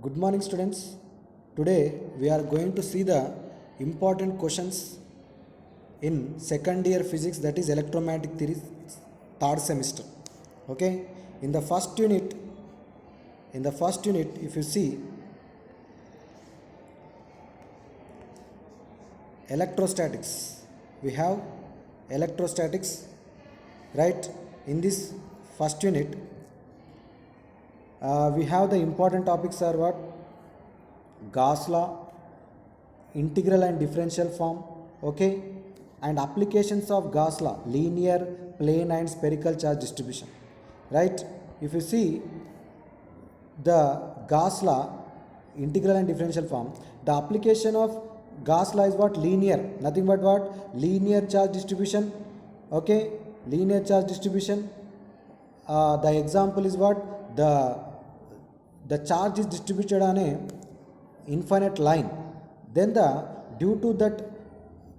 Good morning, students. Today we are going to see the important questions in second year physics, that is electromagnetic theory, third semester. Okay, in the first unit, if you see electrostatics, we have electrostatics, right? In this first unit, we have the important topics are what? Gauss law, integral and differential form, okay, and applications of Gauss law, linear, plane and spherical charge distribution, right? If you see the Gauss law, integral and differential form, the application of Gauss law is what? Linear, nothing but what? Linear charge distribution, okay, linear charge distribution. The example is what? The charge is distributed on a infinite line, then due to that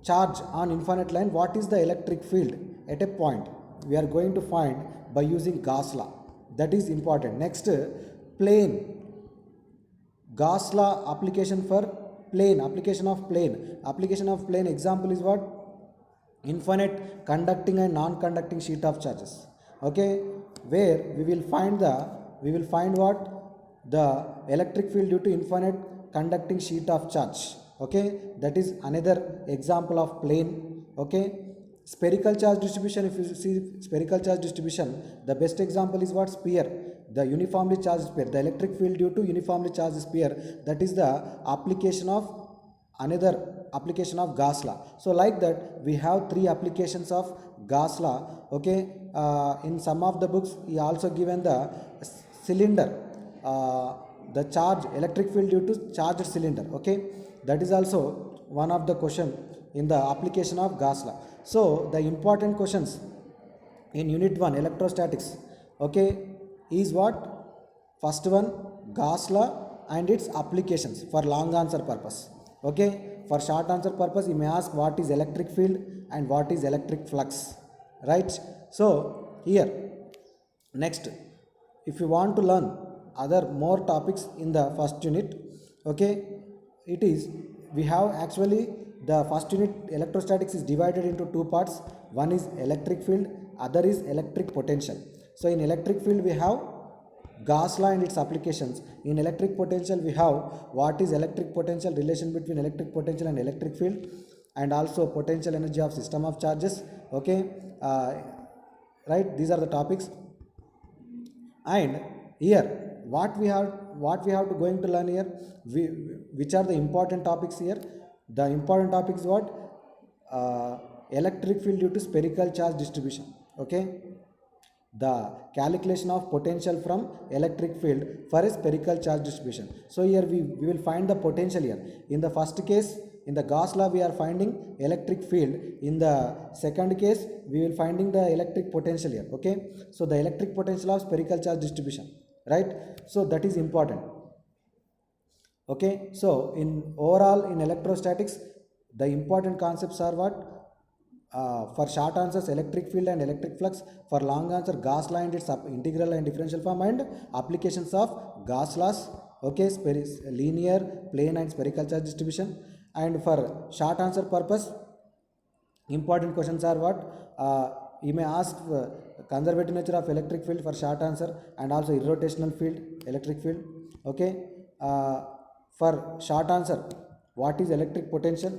charge on infinite line, what is the electric field at a point, we are going to find by using Gauss law. That is important. Next, plane, Gauss law application for plane, application of plane example is what? Infinite conducting and non-conducting sheet of charges, okay, where we will find what? The electric field due to infinite conducting sheet of charge, okay, that is another example of plane, okay. Spherical charge distribution, if you see spherical charge distribution, the best example is what? Sphere, the uniformly charged sphere, the electric field due to uniformly charged sphere, that is the application of another application of Gauss law. So like that we have three applications of Gauss law, okay. In some of the books he also given the cylinder, the charge electric field due to charged cylinder, okay, that is also one of the question in the application of Gauss law. So the important questions in unit 1 electrostatics, okay, is what? First one, Gauss law and its applications for long answer purpose, okay. For short answer purpose you may ask what is electric field and what is electric flux, right? So here, next, if you want to learn other more topics in the first unit, okay, it is, we have actually the first unit electrostatics is divided into two parts. One is electric field, other is electric potential. So in electric field we have Gauss law and its applications. In electric potential we have what is electric potential, relation between electric potential and electric field, and also potential energy of system of charges, okay. Right, these are the topics. And here what we have to going to learn here, which are the important topics here. The important topic is what? Electric field due to spherical charge distribution, okay, the calculation of potential from electric field for a spherical charge distribution. So here we will find the potential here. In the first case, in the Gauss law we are finding electric field, in the second case we will finding the electric potential here, okay. So the electric potential of spherical charge distribution, right? So that is important, okay. So in overall in electrostatics the important concepts are what? For short answers electric field and electric flux, for long answer Gauss law and its integral and differential form and applications of Gauss laws, okay, linear, plane and spherical charge distribution. And for short answer purpose important questions are what? You may ask conservative nature of electric field for short answer, and also irrotational field, electric field, okay. For short answer, what is electric potential,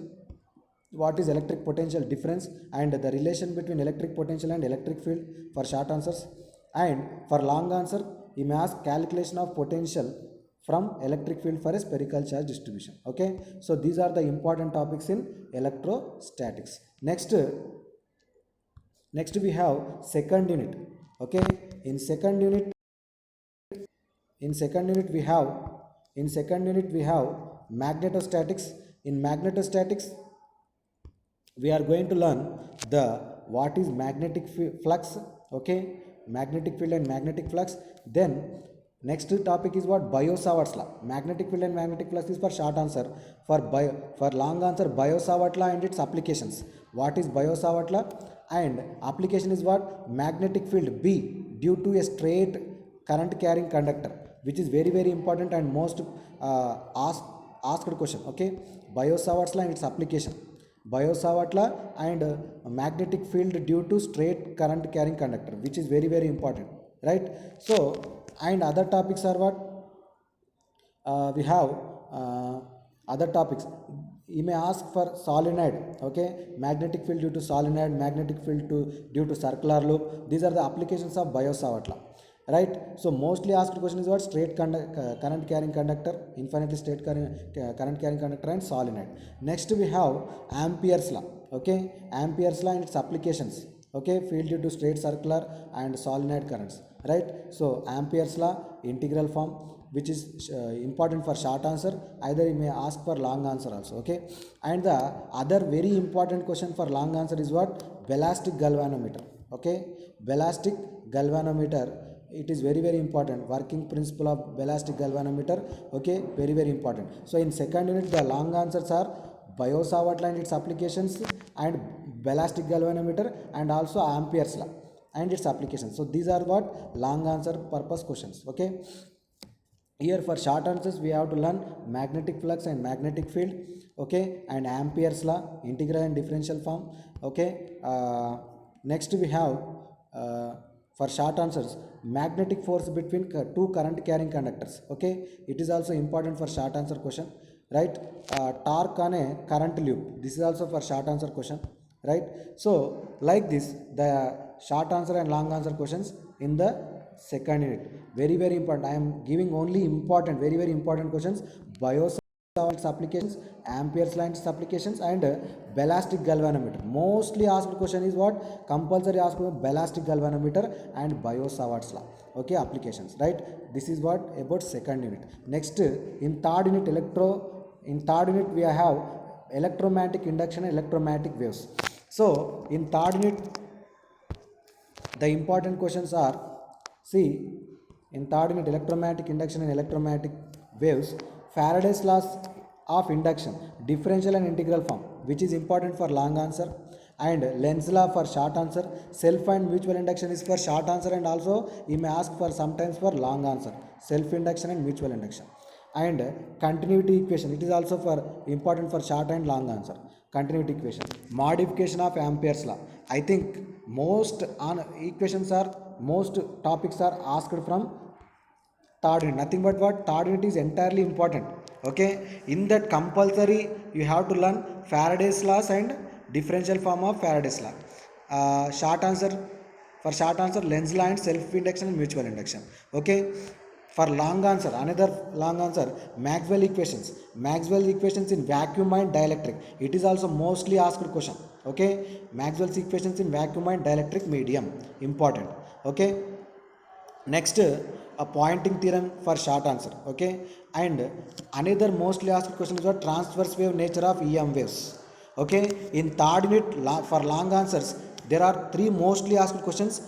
what is electric potential difference, and the relation between electric potential and electric field for short answers. And for long answer you may ask calculation of potential from electric field for a spherical charge distribution, okay. So these are the important topics in electrostatics. Next we have second unit, okay. In second unit we have magnetostatics. In magnetostatics we are going to learn the what is magnetic flux, okay, magnetic field and magnetic flux. Then next topic is what? Biot-Savart's law. Magnetic field and magnetic flux is for short answer. For long answer Biot-Savart law and its applications. What is Biot-Savart law? And application is what? Magnetic field B due to a straight current carrying conductor. which is very very important and most asked question. Okay, Biot-Savart law and its application. Biot-Savart law and magnetic field due to straight current carrying conductor, which is very very important, right? So and other topics are what we have other topics. You may ask for solenoid. Okay, magnetic field due to solenoid, magnetic field due to circular loop. These are the applications of Biot-Savart law, right? So mostly asked question is what straight current carrying conductor, infinitely straight current carrying conductor, and solenoid. Next we have Ampere's law. Okay, Ampere's law and its applications. Okay, field due to straight circular and solenoid currents, right? So Ampere's law, integral form, which is important for short answer, either you may ask for long answer also. Okay, and the other very important question for long answer is what? Ballistic galvanometer. Okay, ballistic galvanometer, it is very very important. Working principle of ballistic galvanometer. Okay, very very important. So in second unit the long answers are Biot-Savart law and its applications, and ballistic galvanometer, and also Ampere's law and its applications. So these are what long answer purpose questions. Okay, here for short answers we have to learn magnetic flux and magnetic field. Okay, and Ampere's law, integral and differential form. Okay, next we have for short answers magnetic force between two current carrying conductors. Okay, it is also important for short answer question, right? Torque on a current loop, this is also for short answer question, right? So like this the short answer and long answer questions in the second unit, very very important. I am giving only important, very very important questions. Biot-Savart applications, Ampere's law applications, and ballistic galvanometer. Mostly asked question is what? Compulsory asked ballistic galvanometer and Biot-Savart law. Okay, applications, right? This is what about second unit. Next in third unit we have electromagnetic induction and electromagnetic waves. So in third unit the important questions are, see, in third unit electromagnetic induction and electromagnetic waves, Faraday's laws of induction, differential and integral form, which is important for long answer, and Lenz law for short answer. Self and mutual induction is for short answer, and also you may ask for sometimes for long answer, self induction and mutual induction. And continuity equation, it is also for important for short and long answer. Continuity equation, modification of Ampere's law. I think most equations are, most topics are asked from third unit. Nothing but what? Third unit is entirely important. Okay, in that compulsory you have to learn Faraday's laws and differential form of Faraday's law. Short answer, for short answer Lenz law and self induction and mutual induction. Okay, for long answer, another long answer, Maxwell equations. Maxwell equations in vacuum and dielectric, it is also mostly asked question. Okay, Maxwell's equations in vacuum and dielectric medium, important. Okay, next a Poynting theorem for short answer. Okay, and another mostly asked question is what? Transverse wave nature of EM waves. Okay, in third unit for long answers there are three mostly asked questions: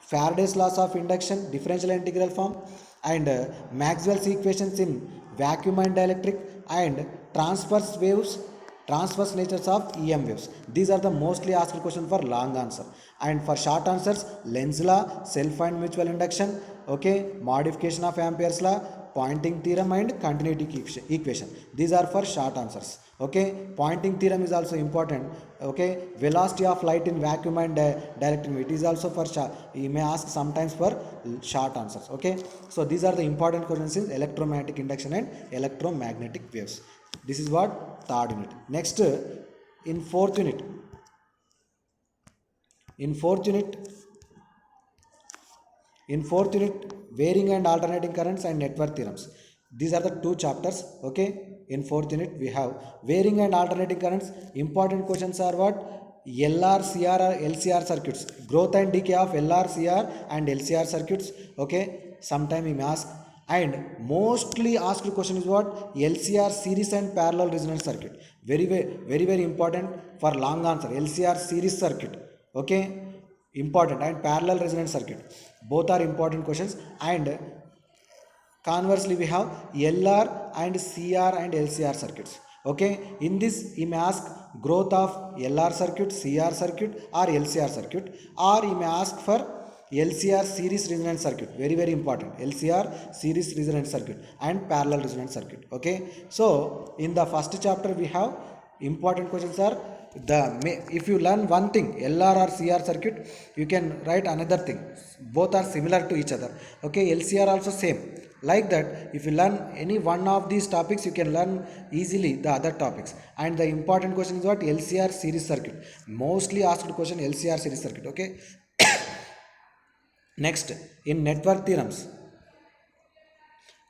Faraday's laws of induction, differential and integral form, and Maxwell's equations in vacuum and dielectric, and transverse waves, transverse natures of EM waves. These are the mostly asked question for long answer. And for short answers, Lenz law, self and mutual induction, okay, modification of Ampere's law, Poynting theorem, and continuity equation. These are for short answers. Okay, Poynting theorem is also important. Okay, velocity of light in vacuum and dielectric, it is also for short. You may ask sometimes for short answers. Okay, so these are the important questions in electromagnetic induction and electromagnetic waves. This is what third unit. Next in fourth unit. In fourth unit, varying and alternating currents and network theorems. These are the two chapters. Okay, in fourth unit we have varying and alternating currents. Important questions are what? LR, CR or LCR circuits. Growth and decay of LR, CR and LCR circuits. Okay, sometime we may ask. And mostly asked question is what? LCR series and parallel resonance circuit. Very important for long answer. LCR series circuit. Okay, important, and parallel resonance circuit, both are important questions. And conversely we have LR and CR and LCR circuits. Okay, in this you may ask growth of LR circuit, CR circuit or LCR circuit, or you may ask for LCR series resonance circuit, very very important. LCR series resonance circuit and parallel resonance circuit. Okay, so in the first chapter we have important questions are if you learn one thing LR or CR circuit, you can write another thing. Both are similar to each other. Okay, LCR also same. Like that, if you learn any one of these topics, you can learn easily the other topics. And the important question is what? LCR series circuit. Mostly asked question LCR series circuit. Okay. Next, in network theorems,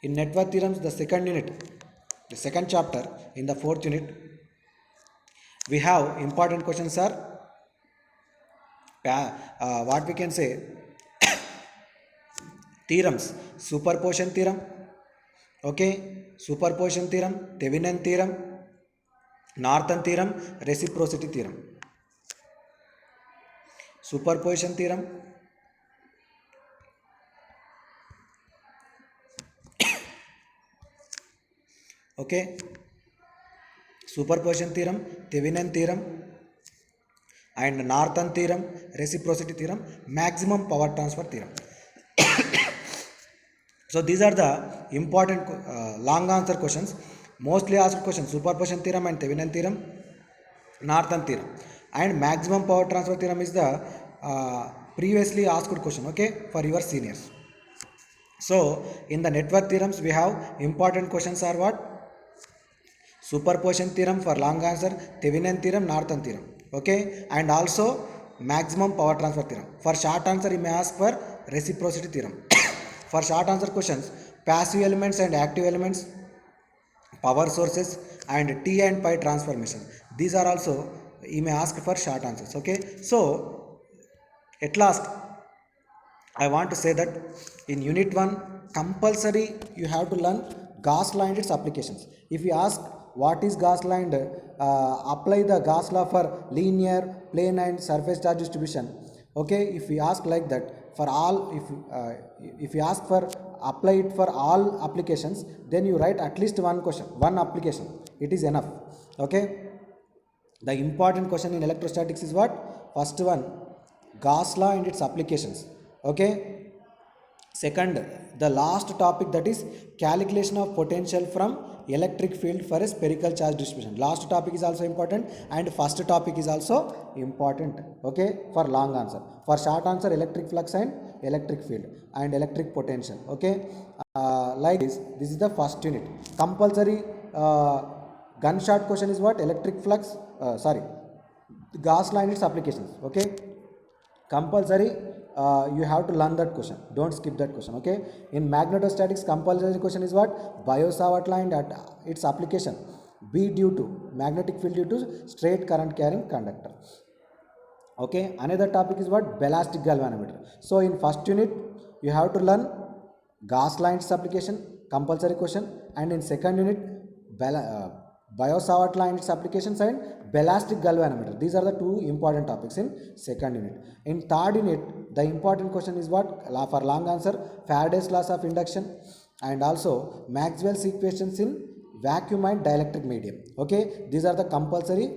the second unit, the second chapter, in the fourth unit, we have important questions are what we can say theorems, superposition theorem, okay, superposition theorem, Thevenin theorem, Norton theorem, reciprocity theorem, superposition theorem, okay, superposition theorem, Thevenin theorem, and Norton theorem, reciprocity theorem, maximum power transfer theorem. So these are the important long answer questions. Mostly asked questions: superposition theorem and Thevenin theorem, Norton theorem, and maximum power transfer theorem is the previously asked question. Okay, for your seniors. So in the network theorems, we have important questions are what? Superposition theorem for long answer, Thevenin theorem, Norton theorem. Okay, and also maximum power transfer theorem. For short answer, you may ask for reciprocity theorem. For short answer questions, passive elements and active elements, power sources, and T and pi transformation. These are also you may ask for short answers. Okay, so at last I want to say that in unit 1 compulsory you have to learn Gauss law and its applications. If you ask what is Gauss law and apply the Gauss law for linear, plane and surface charge distribution. Okay, if we ask like that for all, if you ask for apply it for all applications, then you write at least one question, one application. It is enough. Okay. The important question in electrostatics is what? First one, Gauss law and its applications. Okay. Second, the last topic, that is calculation of potential from electric field for a spherical charge distribution. Last topic is also important and first topic is also important. Okay, for long answer. For short answer, electric flux and electric field and electric potential. Okay, like this is the first unit. Compulsory gunshot question is what? Electric flux, Gauss law and its applications. Okay, compulsory you have to learn that question, don't skip that question. Okay, in magnetostatics compulsory question is what? Biot-Savart law and its application, B due to magnetic field due to straight current carrying conductor. Okay, another topic is what? Ballistic galvanometer. So in first unit you have to learn Gauss law and its application, compulsory question, and in second unit Biot-Savart law and its applications and ballistic galvanometer. These are the two important topics in second unit. In third unit, the important question is what? For long answer, Faraday's laws of induction and also Maxwell's equations in vacuum and dielectric medium. Okay, these are the compulsory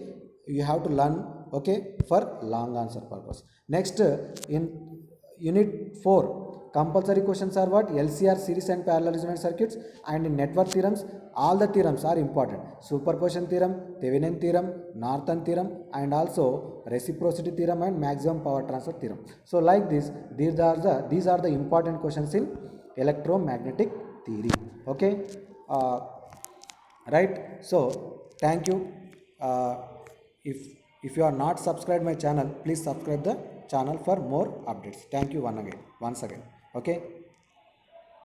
you have to learn. Okay, for long answer purpose. Next, in unit 4, compulsory questions are what? LCR series and parallel resonance circuits, and in network theorems, all the theorems are important. Superposition theorem, Thevenin theorem, Norton theorem, and also reciprocity theorem and maximum power transfer theorem. So like this, these are the important questions in electromagnetic theory. Okay, right? So thank you. If you are not subscribed my channel, please subscribe the channel for more updates. Thank you once again. Okay.